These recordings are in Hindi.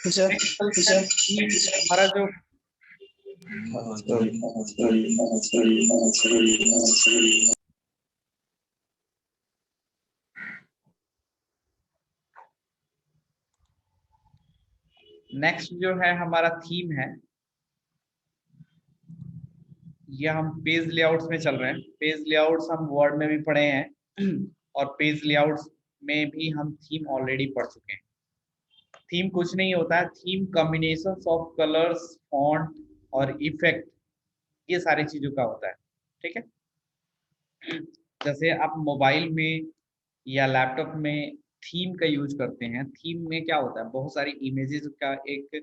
थीम हमारा जो नेक्स्ट जो है हमारा थीम है, ये हम पेज लेआउट्स में चल रहे हैं। पेज लेआउट्स हम वर्ड में भी पढ़े हैं और पेज लेआउट्स में भी हम थीम ऑलरेडी पढ़ चुके हैं। थीम कुछ नहीं होता है, theme combination of colours, font और इफेक्ट, ये सारी चीजों का होता है। ठीक है, जैसे आप मोबाइल में या लैपटॉप में थीम का यूज करते हैं। थीम में क्या होता है, बहुत सारी इमेजेस का एक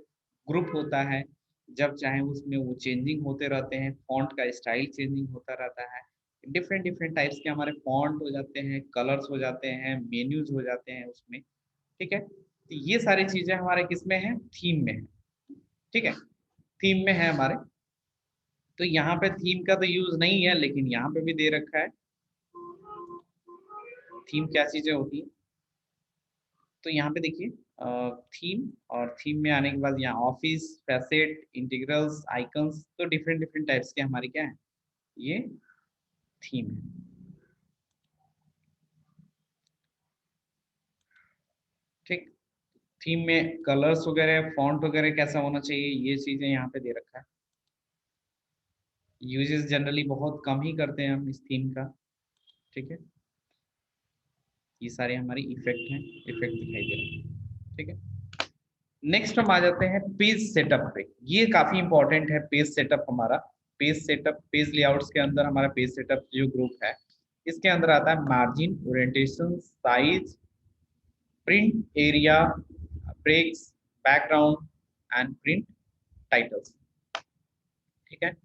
ग्रुप होता है, जब चाहे उसमें वो चेंजिंग होते रहते हैं, फॉन्ट का स्टाइल चेंजिंग होता रहता है, डिफरेंट डिफरेंट टाइप्स के हमारे फॉन्ट हो जाते हैं, कलर्स हो जाते हैं, मेन्यूज हो जाते हैं उसमें। ठीक है, तो ये सारी चीजें हमारे किस में है, थीम में है। ठीक है, थीम में है हमारे। तो यहाँ पे थीम का तो यूज नहीं है, लेकिन यहाँ पे भी दे रखा है थीम क्या चीजें होती है। तो यहाँ पे देखिए थीम, और थीम में आने के बाद यहाँ ऑफिस, फैसेट, इंटीग्रल्स, आइकन्स, तो डिफरेंट डिफरेंट टाइप्स के हमारी क्या है, ये थीम है। ठीक, थीम में कलर्स वगैरह, फॉन्ट वगैरह कैसा होना चाहिए, ये चीजें यहाँ पे दे रखा है। यूजेस जनरली बहुत कम ही करते हैं हम इस थीम का। ठीक है, ये सारे हमारी इफेक्ट हैं, इफेक्ट दिखाई दे रहे हैं। ठीक है, नेक्स्ट हम आ जाते हैं पेज सेटअप पे। ये काफी इंपॉर्टेंट है पेज सेटअप हमारा। पेज सेटअप, पेज लेआउट्स के अंदर हमारा पेज सेटअप जो ग्रुप है, इसके अंदर आता है margin, orientation, size, print area, breaks, background and print titles. ठीक है,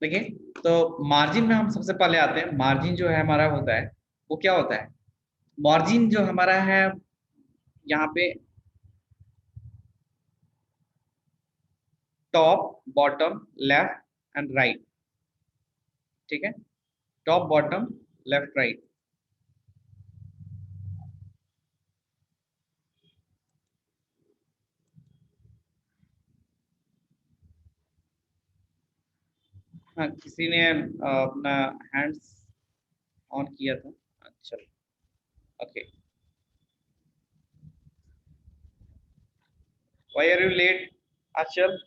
देखिए, तो मार्जिन में हम सबसे पहले आते हैं। मार्जिन जो है हमारा होता है, वो क्या होता है, मार्जिन जो हमारा है यहाँ पे top, bottom, left and right. ठीक है, टॉप, बॉटम, लेफ्ट, राइट। हाँ, किसी ने अपना हैंड्स ऑन किया था। अच्छा, okay. Why are you late, Aanchal?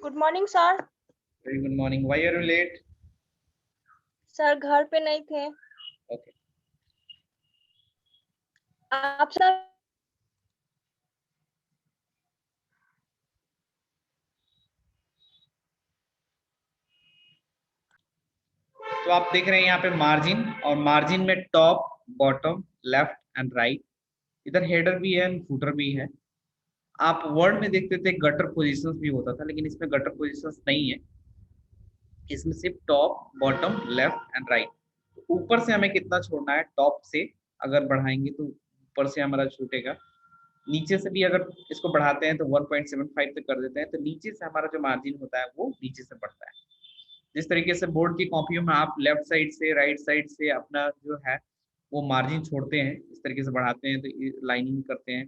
Good morning sir. Very good morning. Why are you late? Sir घर पे नहीं थे। ओके, आप सर तो आप देख रहे हैं यहाँ पे मार्जिन, और मार्जिन में top, bottom, left and right. इधर हेडर भी है, फुटर भी है। आप वर्ड में देखते थे गटर पोजीशंस भी होता था, लेकिन इसमें गटर पोजीशंस नहीं है। इसमें सिर्फ top, bottom, left and right. ऊपर से हमें कितना छोड़ना है, टॉप से अगर बढ़ाएंगे तो ऊपर से हमारा छूटेगा। नीचे से भी अगर इसको बढ़ाते हैं तो 1.75 तक कर देते हैं, तो नीचे से हमारा जो मार्जिन होता है वो नीचे से बढ़ता है। जिस तरीके से बोर्ड की कॉपियों में आप लेफ्ट साइड से, राइट साइड से अपना जो है वो मार्जिन छोड़ते हैं, इस तरीके से बढ़ाते हैं तो लाइनिंग करते हैं,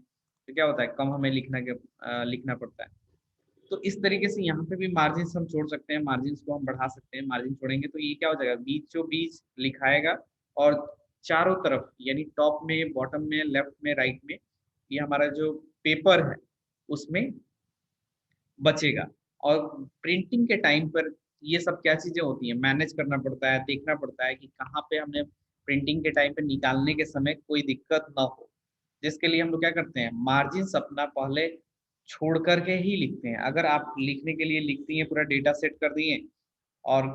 तो क्या होता है, कम हमें लिखना पड़ता है। तो इस तरीके से यहाँ पे भी मार्जिन हम छोड़ सकते हैं, मार्जिन को हम बढ़ा सकते हैं। मार्जिन छोड़ेंगे तो ये क्या हो जाएगा, बीचों बीच लिखाएगा, और चारों तरफ यानी टॉप में, बॉटम में, लेफ्ट में, राइट में, ये हमारा जो पेपर है उसमें बचेगा। और प्रिंटिंग के टाइम पर ये सब क्या चीजें होती हैं, मैनेज करना पड़ता है, देखना पड़ता है कि कहाँ पे हमने प्रिंटिंग के टाइम पे निकालने के समय कोई दिक्कत ना हो। जिसके लिए हम लोग क्या करते हैं, मार्जिन अपना पहले छोड़ करके ही लिखते हैं। अगर आप लिखने के लिए लिखती हैं, पूरा डेटा सेट कर दिए और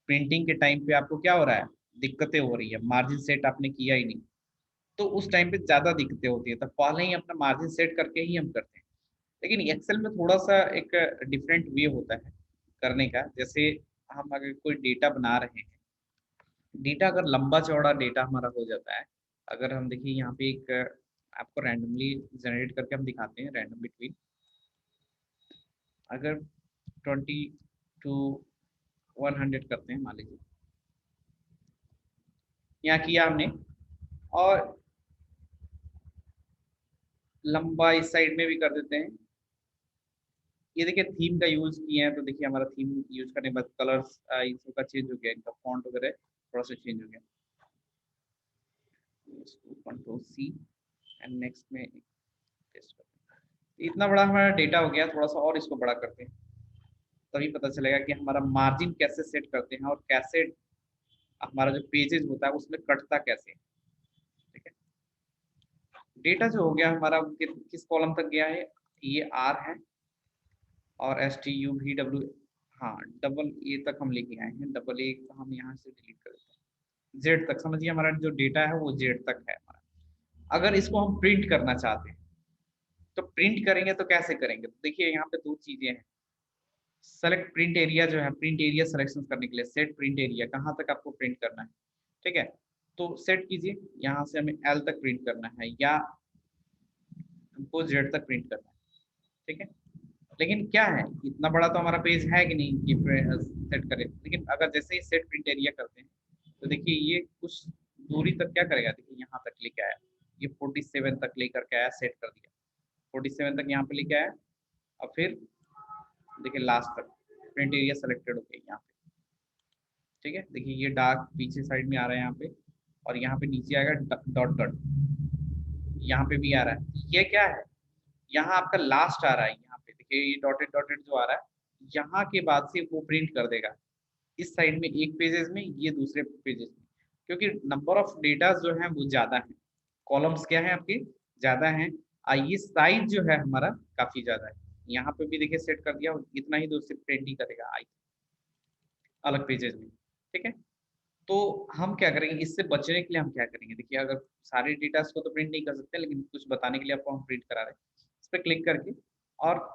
प्रिंटिंग के टाइम पे आपको क्या हो रहा है, दिक्कतें हो रही है, मार्जिन सेट आपने किया ही नहीं, तो उस टाइम पे ज्यादा दिक्कतें होती है। तो पहले ही अपना मार्जिन सेट करके ही हम करते हैं। लेकिन एक्सेल में थोड़ा सा एक डिफरेंट वे होता है करने का। जैसे हम अगर कोई डेटा बना रहे हैं, डेटा अगर लंबा चौड़ा डेटा हमारा हो जाता है, अगर हम देखिए यहाँ पे एक आपको रैंडमली जनरेट करके हम दिखाते हैं, रैंडम बिटवीन, अगर 20 to 100 करते हैं मान लीजिए, यहाँ किया हमने, और लंबा इस साइड में भी कर देते हैं। ये देखिए थीम का यूज किए हैं, तो देखिए हमारा थीम यूज करने के बाद कलर्स इनका चेंज हो गया, इनका फॉन्ट वगैरह थोड़ा सा चेंज हो गया। कंट्रोल सी एंड नेक्स्ट में पेस्ट करते हैं। इतना बड़ा हमारा डेटा हो गया, थोड़ा सा और इसको बड़ा करते हैं, तभी पता चलेगा कि हमारा मार्जिन कैसे सेट करते हैं और कैसे हमारा जो पेजेस होता है उसमें कटता कैसे है। ठीक है, डेटा जो हो गया हमारा किस कॉलम तक गया है, ये आर है, और S T U V W, हाँ डबल ए तक हम लेके आए हैं, डबल ए को हम यहाँ से डिलीट कर देते हैं, जेड तक। समझिए हमारा जो डेटा है वो जेड तक है हमारा। अगर इसको हम प्रिंट करना चाहते हैं तो प्रिंट करेंगे तो कैसे करेंगे, तो देखिए यहाँ पे दो चीजें हैं। सेलेक्ट प्रिंट एरिया जो है, प्रिंट एरिया सिलेक्शन करने के लिए सेट प्रिंट एरिया, कहाँ तक आपको प्रिंट करना है। ठीक है, तो सेट कीजिए, यहाँ से हमें एल तक प्रिंट करना है या हमको जेड तक प्रिंट करना है। ठीक है, लेकिन क्या है, इतना बड़ा तो हमारा पेज है कि नहीं कि सेट करें। लेकिन अगर जैसे ही सेट प्रिंट एरिया करते हैं तो देखिए ये कुछ दूरी तक क्या करेगा, देखिए यहाँ तक लेके आया, ये 47 तक लेकर के आया, सेट कर दिया, 47 तक यहाँ पे लेके आया, और फिर देखिए लास्ट तक प्रिंट एरिया सेलेक्टेड हो गया यहाँ पे। ठीक है, देखिए ये डार्क पीछे साइड में आ रहा है यहाँ पे, और यहाँ पे नीचे आएगा डॉट डॉट, यहाँ पे भी आ रहा है। ये क्या है, यहाँ आपका लास्ट आ रहा है, यहाँ पे देखिए ये डॉटेड डॉटेड जो आ रहा है, यहाँ के बाद से वो प्रिंट कर देगा इस साइड में एक पेजेस में, ये दूसरे पेजेस में, क्योंकि नंबर ऑफ डेटा जो है वो ज्यादा है, कॉलम्स क्या है आपके ज्यादा हैं, ये साइज जो है हमारा काफी ज्यादा है। यहाँ पे भी देखिए सेट कर दिया, इतना ही दूर से प्रिंट ही करेगा आई अलग पेजेस में। ठीक है, तो हम क्या करेंगे, इससे बचने के लिए हम क्या करेंगे, देखिए अगर सारे डेटा को तो प्रिंट नहीं कर सकते, लेकिन कुछ बताने के लिए आपको हम प्रिंट करा रहे हैं। इस पर क्लिक करके और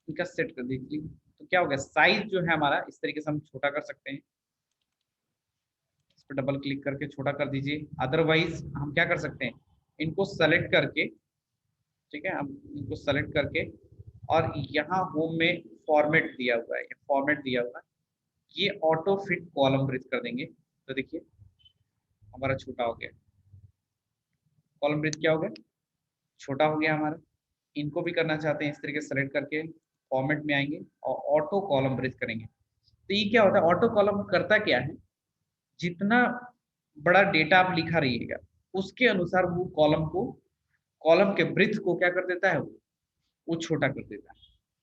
इनका सेट कर दीजिए, तो क्या हो गया, साइज जो है हमारा इस तरीके से हम छोटा कर सकते हैं। इस पर डबल क्लिक करके छोटा कर दीजिए। अदरवाइज हम क्या कर सकते हैं, इनको सेलेक्ट करके, ठीक है, हम इनको सेलेक्ट करके, और यहाँ होम में फॉर्मेट दिया हुआ है, फॉर्मेट दिया हुआ है, ये ऑटो फिट कॉलम ब्रेथ कर देंगे, तो देखिए हमारा छोटा हो गया, कॉलम ब्रेथ क्या हो गया, छोटा हो गया हमारा। इनको भी करना चाहते हैं, इस तरीके से सेलेक्ट करके फॉर्मेट में आएंगे और ऑटो कॉलम ब्रेथ करेंगे। तो ये क्या होता है, ऑटो कॉलम करता क्या है, जितना बड़ा डेटा आप लिखा रहिएगा उसके अनुसार वो कॉलम को, कॉलम के ब्रेथ को क्या कर देता है, वो छोटा कर देता है।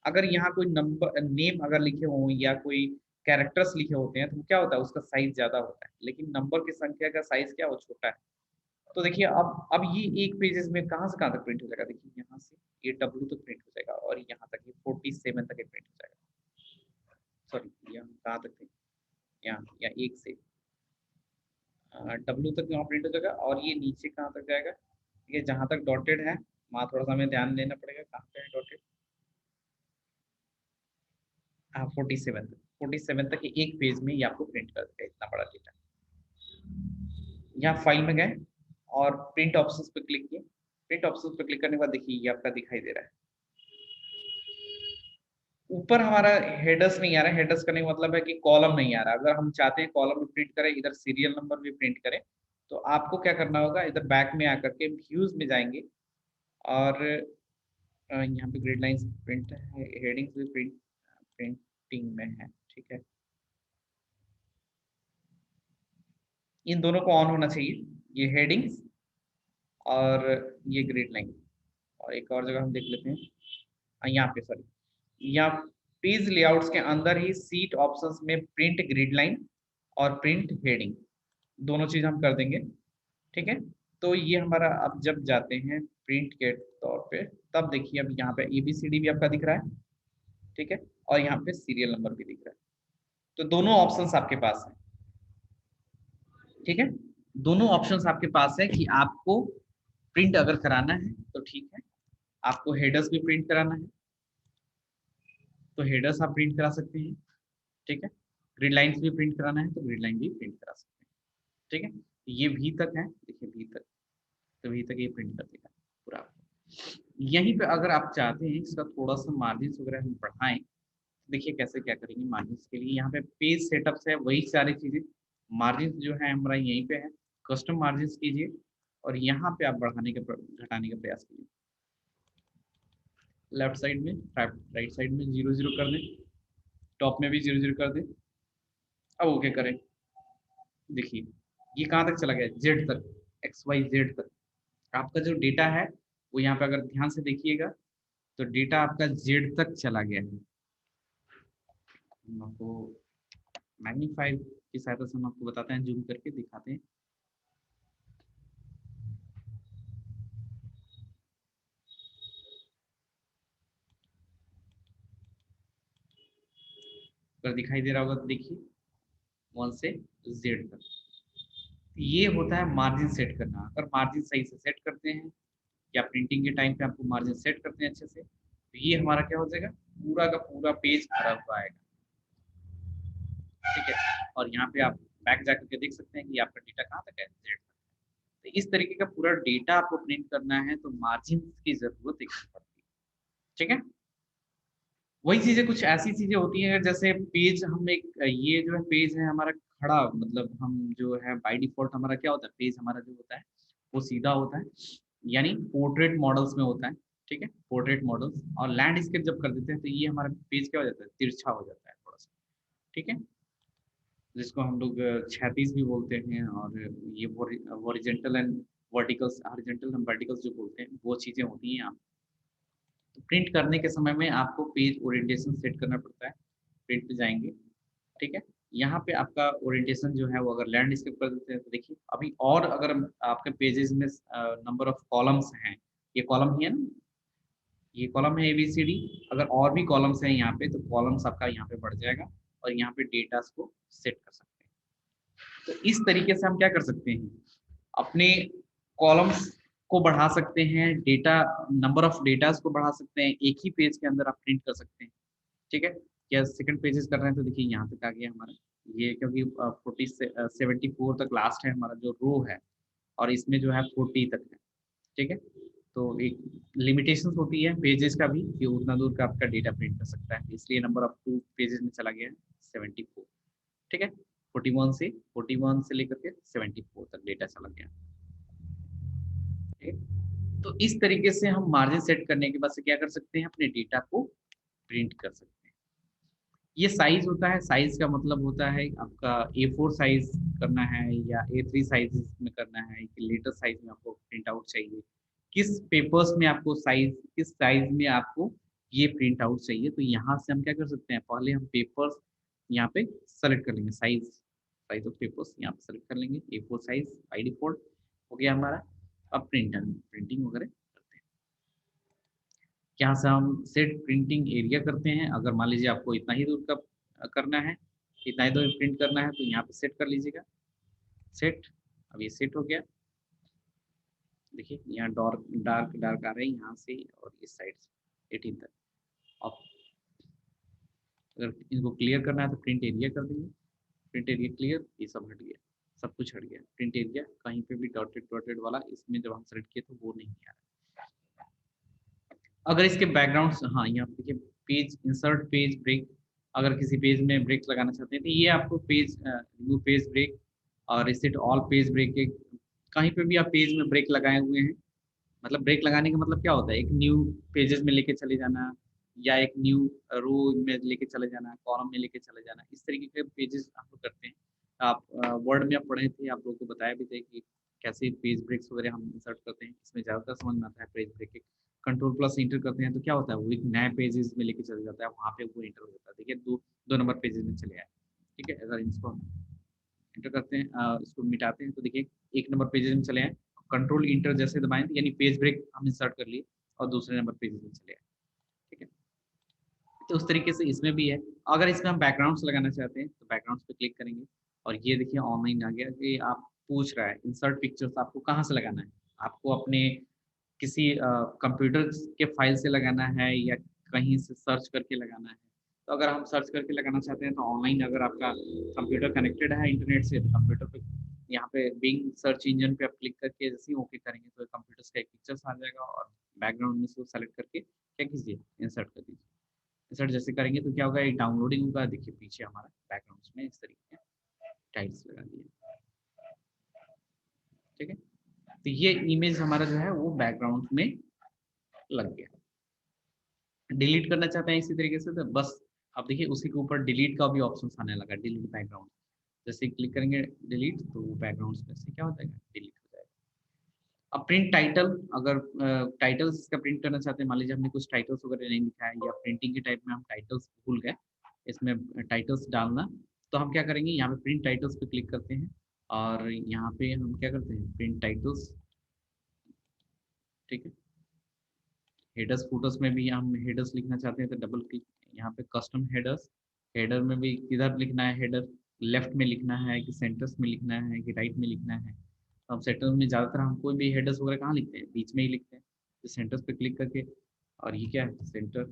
अगर यहाँ कोई नंबर नेम अगर लिखे हो या कोई कैरेक्टर्स लिखे होते हैं तो क्या होता है, उसका साइज ज्यादा होता है, लेकिन नंबर की संख्या का साइज क्या, वो छोटा है। तो देखिए अब ये एक पेजेस में कहाँ से कहाँ तक प्रिंट हो जाएगा, देखिए यहाँ से ये डब्ल्यू तक प्रिंट हो जाएगा, और यहाँ तक ये 47 तक प्रिंट हो जाएगा। सॉरी यहाँ कहाँ तक थे, यहाँ या एक से डब्ल्यू तक यहाँ प्रिंट हो जाएगा, और ये नीचे कहाँ तक जाएगा, ये जहाँ तक डॉटेड है, वहाँ थोड़ा सा हमें ध्यान देना पड़ेगा, कहाँ पे है डॉटेड, 47 तक एक पेज में ये आपको प्रिंट कर देगा, इतना बड़ा डेटा। यहाँ फाइल में गए और प्रिंट ऑप्शंस पे क्लिक किए, प्रिंट ऑप्शंस पे क्लिक करने के बाद देखिए ये आपका दिखाई दे रहा है, ऊपर हमारा हेडर्स नहीं आ रहा है। हेडर्स करने का मतलब है कि कॉलम नहीं आ रहा। अगर हम चाहते हैं कॉलम में प्रिंट करें, इधर सीरियल नंबर भी प्रिंट करें, तो आपको क्या करना होगा, इधर बैक में आकर के व्यूज में जाएंगे, और यहाँ पे ग्रिड लाइंस प्रिंट है, हेडिंग्स भी प्रिंटिंग में है। ठीक है, इन दोनों को ऑन होना चाहिए, ये हेडिंग्स और ये ग्रिड लाइन। और एक और जगह हम देख लेते हैं, यहाँ पे सॉरी, यहाँ पेज लेआउट्स के अंदर ही सीट ऑप्शंस में प्रिंट ग्रिड लाइन और प्रिंट हेडिंग दोनों चीज हम कर देंगे। ठीक है, तो ये हमारा अब जब जाते हैं प्रिंट के तौर पे, तब देखिए अब यहाँ पे ABCD भी आपका दिख रहा है, ठीक है, और यहाँ पे सीरियल नंबर भी दिख रहा है। तो दोनों ऑप्शंस आपके पास हैं, ठीक है, दोनों ऑप्शंस आपके पास है कि आपको प्रिंट अगर कराना है तो ठीक है, आपको हेडर्स भी प्रिंट कराना है तो हेडर्स आप प्रिंट करा सकते हैं, ठीक है, ग्रिड लाइंस भी प्रिंट कराना है तो ग्रिड लाइन भी प्रिंट करा सकते हैं, ठीक है। ये भी तक है, देखिए भी तक, तो भी तक ये प्रिंट कर देगा पूरा। यहीं पे अगर आप चाहते हैं इसका थोड़ा सा मार्जिन वगैरह हम बढ़ाएं, देखिए कैसे क्या करेंगे मार्जिन के लिए। यहाँ पे पेज सेटअप्स है, वही सारी चीजें, मार्जिन जो है हमारा यहीं पे है, कस्टम मार्जिन कीजिए और यहाँ पे आप बढ़ाने का घटाने का प्रयास कीजिए। लेफ्ट साइड में, राइट साइड में 0 0 कर दें, टॉप में भी 0 0 कर दें। अब ओके करें, देखिए ये कहाँ तक चला गया, जेड तक, XYZ तक। आपका जो डेटा है वो यहाँ पे अगर ध्यान से देखिएगा तो डेटा आपका जेड तक चला गया है। हम आपको मैग्नीफाई की सहायता से हम आपको बताते हैं, जूम करके दिखाते हैं। अगर दिखाई दे रहा होगा तो देखिए 1 से Z तक। ये होता है मार्जिन सेट करना। अगर मार्जिन सही से सेट करते हैं या प्रिंटिंग के टाइम पे आपको मार्जिन सेट करते हैं अच्छे से, तो ये हमारा क्या हो जाएगा, पूरा का पूरा पेज भरा हुआ आएगा, ठीक है। और यहाँ पे आप बैक जाकर के देख सकते हैं कि आपका डेटा कहाँ तक है, Z तक। तो इस तरीके का पूरा डेटा आपको प्रिंट करना है तो मार्जिन की जरूरत एक पड़ती है, ठीक है। वही चीजें कुछ ऐसी चीजें होती हैं जैसे पेज, हम एक ये जो है पेज है हमारा खड़ा, मतलब हम जो है बाय डिफॉल्ट हमारा क्या होता है, पेज हमारा जो होता है वो सीधा होता है, यानी पोर्ट्रेट मॉडल्स में होता है, ठीक है, पोर्ट्रेट मॉडल्स। और लैंडस्केप जब कर देते हैं तो ये हमारा पेज क्या हो जाता है, तिरछा हो जाता है थोड़ा सा, ठीक है, जिसको हम लोग क्षैतिज भी बोलते हैं। और ये horizontal and verticals, horizontal and verticals जो बोलते हैं वो चीजें होती हैं। तो प्रिंट करने के समय में आपको पेज ओरिएंटेशन सेट करना पड़ता है। प्रिंट पे जाएंगे, ठीक है, यहाँ पे आपका ओरिएंटेशन जो है वो अगर लैंडस्केप कर देते हैं तो देखिए अभी, और अगर आपके पेजेस में नंबर ऑफ कॉलम्स हैं, ये कॉलम ही है ना, ये कॉलम है ABCD, अगर और भी कॉलम्स हैं यहाँ पे तो कॉलम्स आपका यहाँ पे बढ़ जाएगा और यहाँ पे डेटास को सेट कर सकते हैं। तो इस तरीके से हम क्या कर सकते हैं, अपने कॉलम्स को बढ़ा सकते हैं, डेटा, नंबर ऑफ डेटास को बढ़ा सकते हैं, एक ही पेज के अंदर आप प्रिंट कर सकते हैं, ठीक है। या सेकंड पेजेस कर रहे हैं तो देखिए यहाँ तक आ गया हमारा ये, क्योंकि 74 तक लास्ट है हमारा जो रो है, और इसमें जो है 40 तक है, ठीक है। तो एक लिमिटेशंस होती है पेजेस का भी कि उतना दूर का आपका डेटा प्रिंट कर सकता है, इसलिए नंबर ऑफ 2 पेजेस में चला गया है 74, ठीक है। 41 से लेकर के 74 तक डेटा चला गया, ठीक है। तो इस तरीके से हम मार्जिन सेट करने के बाद से क्या कर सकते हैं, अपने डेटा को प्रिंट कर सकते हैं। ये साइज होता है, साइज का मतलब होता है आपका A4 साइज करना है या A3 साइज में करना है, कि लेटर साइज में आपको प्रिंट आउट चाहिए, किस पेपर्स में आपको साइज, किस साइज में आपको ये प्रिंट आउट चाहिए। तो यहाँ से हम क्या कर सकते हैं, पहले हम पेपर्स यहाँ पे सेलेक्ट कर लेंगे, साइज, साइज ऑफ पेपर्स यहाँ पे सेलेक्ट कर लेंगे, A4 साइज बाई डिफॉल्ट हो गया हमारा। अब प्रिंटिंग वगैरह करते हैं। यहाँ से हम सेट प्रिंटिंग एरिया करते हैं, अगर मान लीजिए आपको इतना ही दूर का करना है, इतना ही दूर प्रिंट करना है तो यहाँ पे सेट कर लीजिएगा, सेट। अब ये सेट हो गया, देखिए यहाँ डार्क डार्क डार्क आ रहा है यहाँ से और इस साइड से 18 तक। अब अगर इनको क्लियर करना है तो प्रिंट एरिया कर देंगे, प्रिंट एरिया क्लियर, ये सब हट गया, सब कुछ हट गया, प्रिंट एरिया कहीं पे भी डॉटेड डॉटेड वाला इसमें जब हम सेलेक्ट किए तो वो नहीं आ रहा। अगर इसके बैकग्राउंड, हाँ यहाँ पे देखिए पेज इंसर्ट पेज ब्रेक, अगर किसी पेज में ब्रेक लगाना चाहते हैं तो ये आपको पेज रिमूव पेज ब्रेक और रिसेट ऑल पेज ब्रेक के, कहीं पे भी आप पेज में ब्रेक लगाए हुए हैं, मतलब ब्रेक लगाने का मतलब क्या होता है, एक न्यू पेजेस में लेके चले जाना या एक न्यू रो में लेके चले जाना, कॉलम में लेके चले जाना, इस तरीके के पेजेस आप लोग करते हैं। आप वर्ड में आप पढ़े थे, आप लोगों को बताया भी थे कि कैसे पेज ब्रेक्स वगैरह हम इंसर्ट करते हैं, इसमें ज़्यादातर समझ में आता है page break. Control plus enter करते हैं तो क्या होता है, वो एक नए पेजेस में लेके चले जाता है, वहाँ पे वो इंटर हो जाता है, देखिए दो नंबर पेजेस में चले आए, ठीक है। अगर इसको इंटर करते हैं, इसको मिटाते हैं तो देखिए 1 नंबर पेजेस में चले आए, कंट्रोल इंटर जैसे दबाएं यानी पेज ब्रेक हम इंसर्ट कर लिए और दूसरे नंबर पेज में चले गए, ठीक है। तो उस तरीके से इसमें भी है। अगर इसमें हम बैकग्राउंड्स लगाना चाहते हैं तो बैकग्राउंड्स पे क्लिक करेंगे और ये देखिए ऑनलाइन आ गया कि आप पूछ रहा है इंसर्ट पिक्चर्स आपको कहाँ से लगाना है, आपको अपने किसी कंप्यूटर के फाइल से लगाना है या कहीं से सर्च करके लगाना है। तो अगर हम सर्च करके लगाना चाहते हैं तो ऑनलाइन अगर आपका कंप्यूटर कनेक्टेड है इंटरनेट से तो कंप्यूटर पे यहाँ पे बिंग सर्च इंजन पे आप क्लिक करके जैसे ही ओके करेंगे तो कंप्यूटर का एक पिक्चर्स आ जाएगा और बैकग्राउंड में से सेलेक्ट करके क्या कीजिए इंसर्ट कर दीजिए। इंसर्ट जैसे करेंगे तो क्या होगा, एक डाउनलोडिंग होगा, देखिए पीछे हमारा बैकग्राउंड में इस तरीके के टाइल्स लगा दिए, ठीक है। तो ये इमेज हमारा जो है वो बैकग्राउंड में लग गया। डिलीट करना चाहते हैं इसी तरीके से तो बस अब देखिए उसी के ऊपर डिलीट का भी ऑप्शन आने लगा, डिलीट बैकग्राउंड। जैसे क्लिक करेंगे डिलीट तो बैकग्राउंड में से क्या हो जाएगा, डिलीट हो जाएगा। अब प्रिंट टाइटल, अगर टाइटल्स इसका प्रिंट करना चाहते हैं, मान लीजिए हमने कुछ टाइटल्स वगैरह नहीं लिखा है या प्रिंटिंग के टाइप में हम टाइटल्स भूल गए इसमें टाइटल्स डालना, तो हम क्या करेंगे यहाँ पे प्रिंट टाइटल्स पे क्लिक करते हैं और यहाँ पे हम क्या करते हैं प्रिंट टाइटल्स, ठीक है। हेडर्स फुटर्स में भी हम हेडर्स लिखना चाहते हैं तो डबल क्लिक यहाँ पे कस्टम हेडर्स, हेडर में भी किधर लिखना है हेडर, लेफ्ट में लिखना है कि सेंटर्स में लिखना है कि राइट में लिखना है। तो हम सेंटर्स में ज़्यादातर हम कोई भी हेडर्स वगैरह कहाँ लिखते हैं, बीच में ही लिखते हैं। तो सेंटर्स पे क्लिक करके और ये क्या है सेंटर,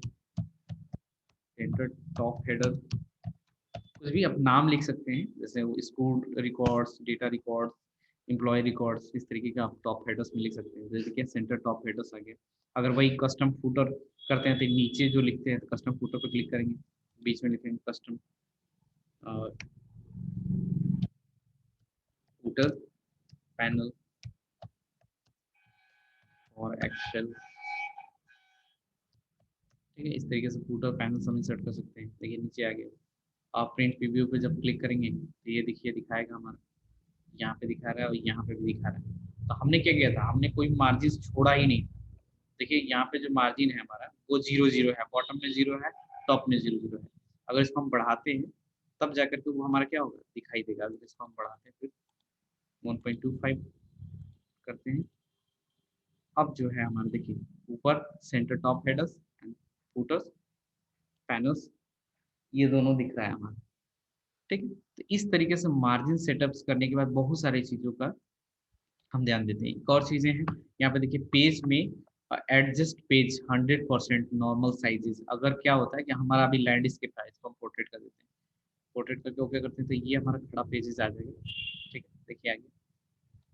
सेंटर टॉप हेडर, कुछ भी आप नाम लिख सकते हैं जैसे school records, data records, employee records, इस तरीके का आप टॉप हेडर्स में लिख सकते हैं। जैसे कि सेंटर टॉप हेडर्स आ गया। अगर वही कस्टम फूटर करते हैं तो नीचे जो लिखते हैं तो कस्टम फूटर पर क्लिक करेंगे, बीच में लिखेंगे कस्टम फूटर पैनल और एक्सेल, ठीक है। इस तरीके से फूटर पैनल हम इंसर्ट कर सकते हैं। देखिए नीचे आ गया। आप प्रिंट प्रीव्यू पे जब क्लिक करेंगे तो ये देखिए दिखाएगा हमारा, यहाँ पे दिखा रहा है और यहाँ पे भी दिखा रहा है। तो हमने क्या किया था, हमने कोई मार्जिन छोड़ा ही नहीं। देखिए यहाँ पे जो मार्जिन है हमारा वो 0 0 है, बॉटम में 0 है, टॉप में 0 0 है। अगर इसको हम बढ़ाते हैं तब जाकर के वो हमारा क्या होगा दिखाई देगा। अगर इसको हम बढ़ाते हैं फिर 1.25 करते हैं, अब जो है हमारा देखिए ऊपर centre top headers and putters panels ये दोनों दिख रहा है हमारा, ठीक है। तो इस तरीके से मार्जिन सेटअप्स करने के बाद बहुत सारी चीज़ों का हम ध्यान देते हैं। एक और चीज़ें हैं यहाँ पे देखिए पेज में एडजस्ट पेज 100% नॉर्मल साइजेस। अगर क्या होता है कि हमारा अभी लैंडस्केप है, इसको हम पोर्ट्रेट कर देते हैं, पोर्ट्रेट करके ओके करते हैं तो ये हमारा खड़ा पेजेस आ जाएगा, ठीक है। देखिए आगे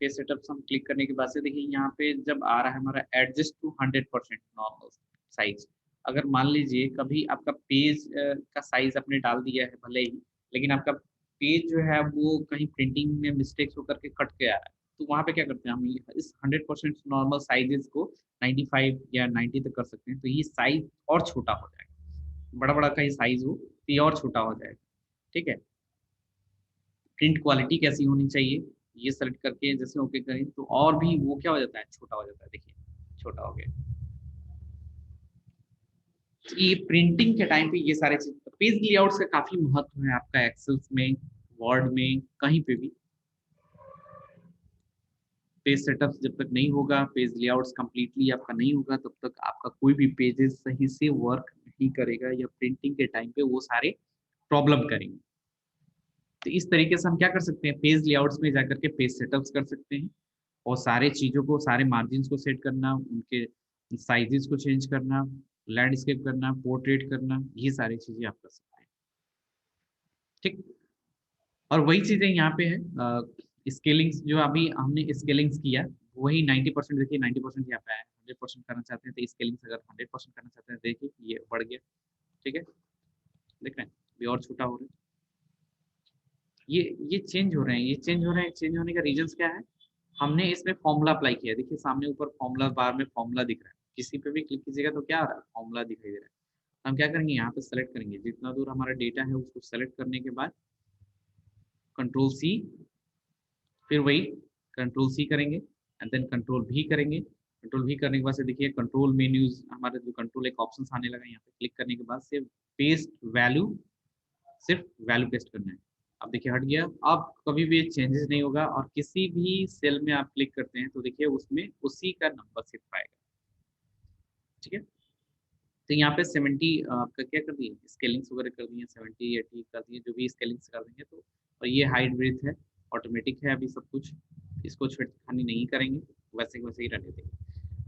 पेज सेटअप्स हम क्लिक करने के बाद से देखिए यहाँ पे जब आ रहा है हमारा एडजस्ट टू 100% नॉर्मल साइज। अगर मान लीजिए कभी आपका पेज का साइज आपने डाल दिया है भले ही, लेकिन आपका पेज जो है वो कहीं प्रिंटिंग में मिस्टेक्स होकर के कट के आ रहा है, तो वहाँ पे क्या करते हैं हम इस 100% नॉर्मल साइजेस को 95 या 90 तक कर सकते हैं। तो ये साइज और छोटा हो जाएगा, बड़ा बड़ा कहीं साइज हो तो ये और छोटा हो जाएगा, ठीक है। प्रिंट क्वालिटी कैसी होनी चाहिए ये सेलेक्ट करके जैसे ओके करें तो और भी वो क्या हो जाता है छोटा हो जाता है, देखिए छोटा हो गया। तो ये प्रिंटिंग के टाइम पे ये सारे चीज, पेज लेआउट्स का काफी महत्व है आपका एक्सेल्स में, वर्ड में, कहीं पे भी। पेज सेटअप जब तक नहीं होगा, पेज लेआउट्स कंप्लीटली आपका नहीं होगा, तब तक आपका कोई भी पेजेस सही से वर्क नहीं करेगा या प्रिंटिंग के टाइम पे वो सारे प्रॉब्लम करेंगे। तो इस तरीके से हम क्या कर सकते हैं, पेज लेआउट्स में जाकर के पेज सेटअप्स कर सकते हैं और सारे चीज़ों को, सारे मार्जिन को सेट करना, उनके साइजेस को चेंज करना, लैंडस्केप करना, पोर्ट्रेट करना, ये सारी चीज़ें आप कर सकते हैं, ठीक। और वही चीज़ें यहाँ पे है स्केलिंग्स, जो अभी हमने स्केलिंग्स किया वही 90%, देखिए 90% यहाँ पे आया। 100% करना चाहते हैं तो स्केलिंग्स अगर 100% करना चाहते हैं देखिए ये बढ़ गया, ठीक है। देख रहे हैं अभी और छोटा हो रहा है। ये चेंज हो रहे हैं, ये चेंज हो रहे हैं। चेंज होने का रीजंस क्या है, हमने इसमें फॉर्मूला अप्लाई किया। देखिए सामने ऊपर फॉर्मूला बार में फॉर्मूला दिख रहा है, किसी पे भी क्लिक कीजिएगा तो क्या आ रहा है, फॉर्मूला दिखाई दे रहा है। हम क्या करेंगे यहाँ पे सेलेक्ट करेंगे, जितना दूर हमारा डेटा है उसको सेलेक्ट करने के बाद कंट्रोल सी, फिर वही कंट्रोल सी करेंगे एंड देन कंट्रोल भी करेंगे। कंट्रोल भी करने के बाद से देखिए कंट्रोल मेन्यूज हमारे जो कंट्रोल एक ऑप्शन आने लगा, यहाँ पे क्लिक करने के बाद से पेस्ट वैल्यू, सिर्फ वैल्यू पेस्ट करना है। अब देखिए हट गया। अब कभी भी चेंजेस नहीं होगा और किसी भी सेल में आप क्लिक करते हैं तो देखिए उसमें उसी का नंबर शिफ्ट आएगा। ठीक है, तो यहाँ पे 70 आपका क्या कर दिए, स्केलिंग्स वगैरह कर दिए, 70 80 कर दिए, जो भी स्केलिंग्स कर देंगे तो। और ये हाइट ब्रेथ है, ऑटोमेटिक है अभी सब कुछ, इसको छेड़खानी नहीं करेंगे, वैसे के वैसे ही रहने देंगे।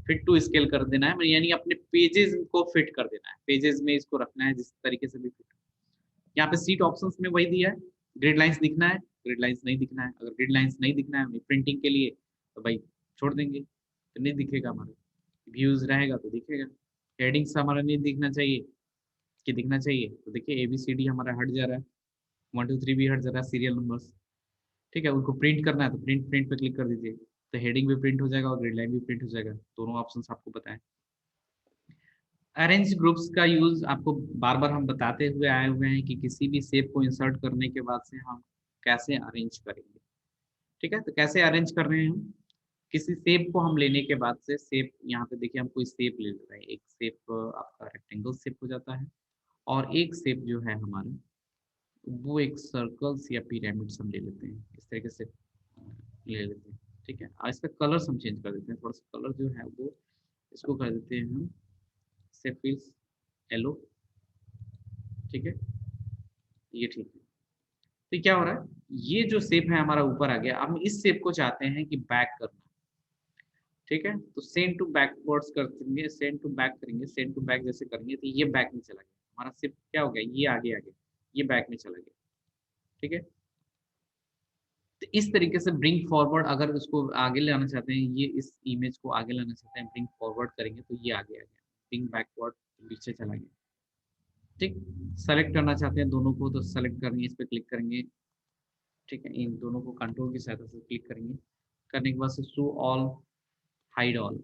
फिट टू स्केल कर देना है, यानी अपने पेजेस को फिट कर देना है, पेजेस में इसको रखना है जिस तरीके से भी फिट। यहाँ पे सीट ऑप्शंस में वही दिया है, ग्रिड लाइंस दिखना है, ग्रिड लाइंस नहीं दिखना है। अगर ग्रिड लाइंस नहीं दिखना है प्रिंटिंग के लिए तो भाई छोड़ देंगे, तो नहीं दिखेगा हमारा। व्यूज रहेगा तो दिखेगा। हेडिंग्स हमारा नहीं दिखना चाहिए कि दिखना चाहिए, तो देखिए ABCD हमारा हट जा रहा है, 1 2 3 भी हट जा रहा है, सीरियल नंबर्स। ठीक है, उनको प्रिंट करना है तो प्रिंट प्रिंट पे क्लिक कर दीजिए, तो हेडिंग भी प्रिंट हो जाएगा और ग्रिड लाइन भी प्रिंट हो जाएगा, दोनों ऑप्शंस आपको पता है। अरेंज ग्रुप्स का यूज आपको बार बार हम बताते हुए आए हुए हैं कि किसी भी शेप को इंसर्ट करने के बाद से हम कैसे अरेंज करेंगे। ठीक है, तो कैसे अरेंज कर रहे हैं हम, किसी शेप को हम लेने के बाद से, शेप यहाँ पे देखिए हम कोई शेप ले लेते हैं, एक शेप आपका रेक्टेंगल शेप हो जाता है, और एक शेप जो है हमारा वो एक सर्कल्स या पिरामिड्स हम ले लेते हैं, इस तरीके से ले लेते हैं। ठीक है, और इसका कलर हम चेंज कर देते हैं, थोड़ा सा कलर जो है वो इसको कर देते हैं हम सेफिल्स येलो। ठीक है, ये ठीक है। तो क्या हो रहा है, ये जो शेप है हमारा ऊपर आ गया, हम इस शेप को चाहते हैं कि बैक करना। ठीक है, तो सेंड टू बैकवर्ड्स करेंगे, सेंड टू बैक करेंगे, सेंड टू बैक जैसे करेंगे तो ये बैक में चला गया हमारा शेप, क्या हो गया, ये आगे आ गया, ये बैक में चला गया। ठीक है, तो इस तरीके से ब्रिंग फॉरवर्ड, अगर उसको आगे लाना चाहते हैं, ये इस इमेज को आगे लाना चाहते हैं, ब्रिंग फॉरवर्ड करेंगे तो ये आगे आ गया, ब्रिंग बैकवर्ड पीछे चला गया। ठीक, सेलेक्ट करना चाहते हैं दोनों को तो सेलेक्ट करेंगे, इस पर क्लिक करेंगे। ठीक है, इन दोनों को कंट्रोल की सहायता से क्लिक करेंगे, करने के बाद से शो ऑल, ऑल,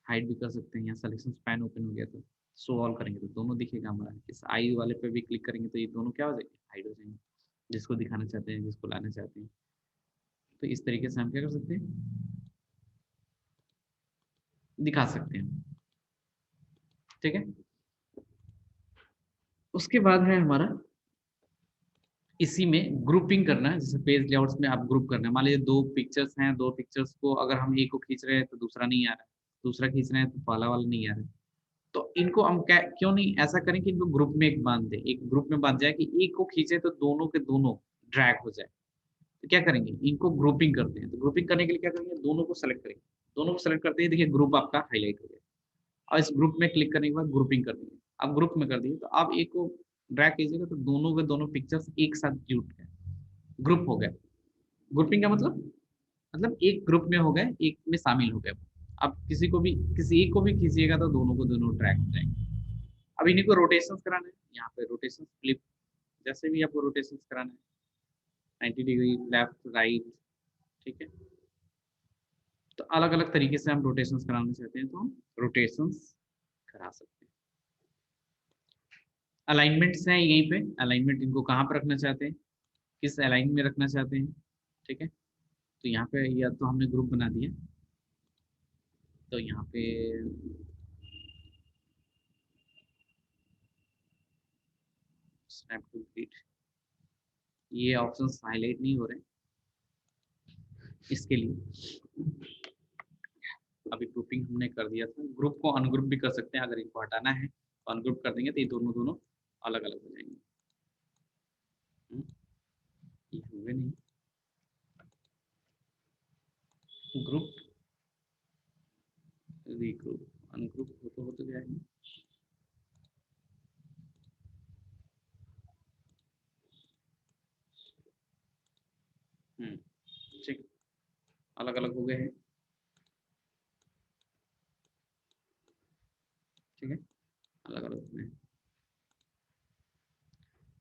हाइड भी कर सकते हैं, यहाँ सिलेक्शन पैन ओपन हो गया तो शो ऑल करेंगे तो दोनों दिखेगा हमारा। इस आई वाले पे भी क्लिक करेंगे तो ये दोनों क्या हो जाएंगे, हाइड हो जाएंगे, जिसको दिखाना चाहते हैं, जिसको लाना चाहते हैं। तो इस तरीके से हम क्या कर सकते हैं, दिखा सकते हैं। ठीक है, उसके बाद है हमारा इसी में ग्रुपिंग करना है, जैसे पेज लेआउट्स में आप ग्रुप करना है, मान लीजिए दो पिक्चर्स हैं, दो पिक्चर्स को अगर हम एक को खींच रहे हैं तो दूसरा नहीं आ रहा है, दूसरा खींच रहे हैं तो पहला वाला नहीं आ रहा है, तो इनको हम क्यों नहीं ऐसा करें कि इनको ग्रुप में एक बांध दे, एक ग्रुप में बांध जाए कि एक को खींचे तो दोनों के दोनों ड्रैग हो जाए। तो क्या करेंगे, इनको ग्रुपिंग करते हैं, तो ग्रुपिंग करने के लिए क्या करेंगे, दोनों को सेलेक्ट करेंगे, दोनों को सेलेक्ट करते ही देखिए ग्रुप आपका हाईलाइट हो गया, और इस ग्रुप में क्लिक करने के बाद ग्रुपिंग कर देंगे। अब ग्रुप में कर दिए तो अब एक को ड्रैग कीजिएगा तो दोनों के दोनों पिक्चर्स एक साथ जुट गए, ग्रुप हो गए। ग्रुपिंग का मतलब एक ग्रुप में हो गए, एक में शामिल हो गए। अब किसी को भी, किसी एक को भी खींचिएगा तो दोनों को दोनों ट्रैक हो जाएंगे। अब इन्हीं को रोटेशन कराना है, यहाँ पे रोटेशन फ्लिप, जैसे भी आपको रोटेशन कराना है, 90 डिग्री लेफ्ट राइट। ठीक है, तो अलग अलग तरीके से हम रोटेशन कराना चाहते हैं तो हम रोटेशन करा सकते हैं। अलाइनमेंट्स हैं यहीं पे, अलाइनमेंट इनको कहाँ पर रखना चाहते हैं, किस अलाइन में रखना चाहते हैं। ठीक है, तो यहाँ पे या तो हमने ग्रुप बना दिया, तो यहाँ पे स्नैप टू ग्रिड, ये ऑप्शंस हाईलाइट नहीं हो रहे इसके लिए। अभी ग्रुपिंग हमने कर दिया था, ग्रुप को अनग्रुप भी कर सकते हैं, अगर इनको हटाना है तो अनग्रुप कर देंगे तो ये दोनों दोनों अलग अलग हो जाएंगे। ये हुए नहीं, ग्रुप रीग्रुप, अनग्रुप हो तो जाएंगे। ठीक, अलग अलग हो गए हैं। ठीक है, अलग अलग हो गए।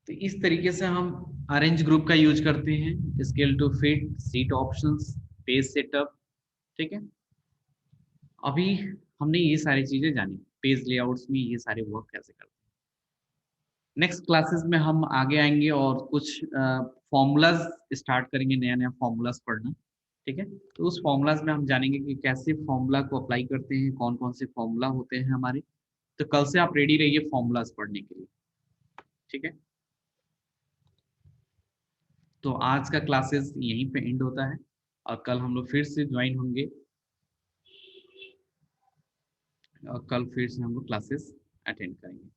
तो इस तरीके से हम अरेंज ग्रुप का यूज करते हैं, scale to fit, sheet options, page setup. ठीक है, अभी हमने ये सारी चीजें जानी, पेज लेआउट्स में ये सारे वर्क कैसे करते हैं। नेक्स्ट क्लासेस में हम आगे आएंगे और कुछ फॉर्मूलाज स्टार्ट करेंगे, नया नया फॉर्मूलाज पढ़ना। ठीक है, तो उस फॉर्मूलाज में हम जानेंगे कि कैसे फॉर्मूला को अप्लाई करते हैं, कौन कौन से फॉर्मूला होते हैं हमारे। तो कल से आप रेडी रहिए फॉर्मूलाज पढ़ने के लिए। ठीक है, तो आज का क्लासेस यहीं पे एंड होता है और कल हम लोग फिर से ज्वाइन होंगे और कल फिर से हम लोग क्लासेस अटेंड करेंगे।